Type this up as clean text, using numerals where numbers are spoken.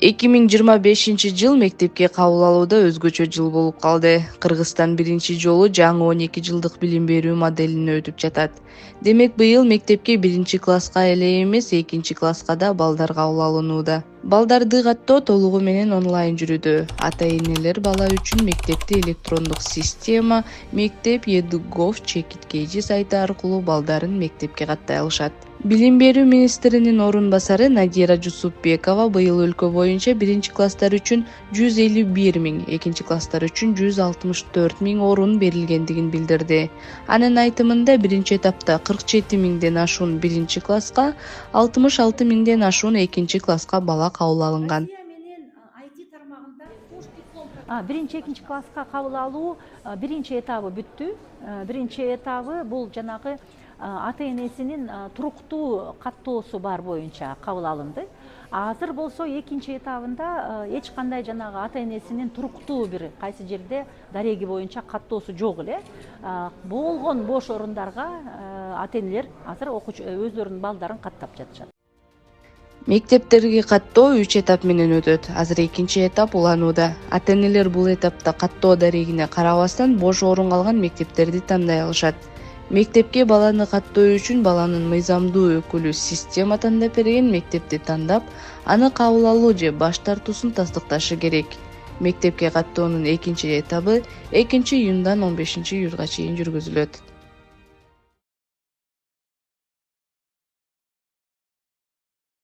2025-жыл мектепке кабыл алууда өзгөчө жыл болуп калды. Кыргызстан биринчи жолу жаңы 12 жылдык билим берүү моделине өтүп жатат. Демек быйыл мектепке биринчи класска эле эмес, экинчи класска да балдар кабыл алынууда. Балдарды каттоо толугу менен онлайн жүрүүдө. Ата-энелер бала үчүн мектепти электрондук система Мектеп Edu.gov Check-it KG сайты аркылуу балдарын мектепке каттай алышат. Билим берүү министринин орун басары Надира Жусупбекова быйыл өлкө боюнча биринчи класстар үчүн 151 миң, экинчи класстар үчүн 164 миң орун берилгендигин билдирди. Анын айтымында биринчи этапта 47 миңден ашуун биринчи класска, 66 миңден ашуун экинчи класска бала кабыл алынган. Биринчи экинчи класска кабыл алуу биринчи этабы бүттү. Биринчи этабы бул жанагы ата-энесинин туруктуу каттоосу бар боюнча кабыл алынды. Азыр болсо экинчи этабында эч кандай жанагы ата-энесинин туруктуу бир кайсы жерде дареги боюнча каттоосу жок эле. Болгон бош орундарга ата-энелер азыр өздөрүнүн балдарын каттап жатышат. Мектептерге каттоо 3 этап менен өтөт. Азыр экинчи этап уланууда. Ата-энелер бул этапта каттоо дарегине карабастан бош орун калган мектептерди тандай алышат. Мектепке баланы каттоо үчүн баланын мыйзамдуу өкүлү система тандап берген мектепти тандап, аны кабыл алуу же баш тартуусун тастыкташы керек. Мектепке каттоонун экинчи этабы 2-июндан 15-июлга чейин жүргүзүлөт.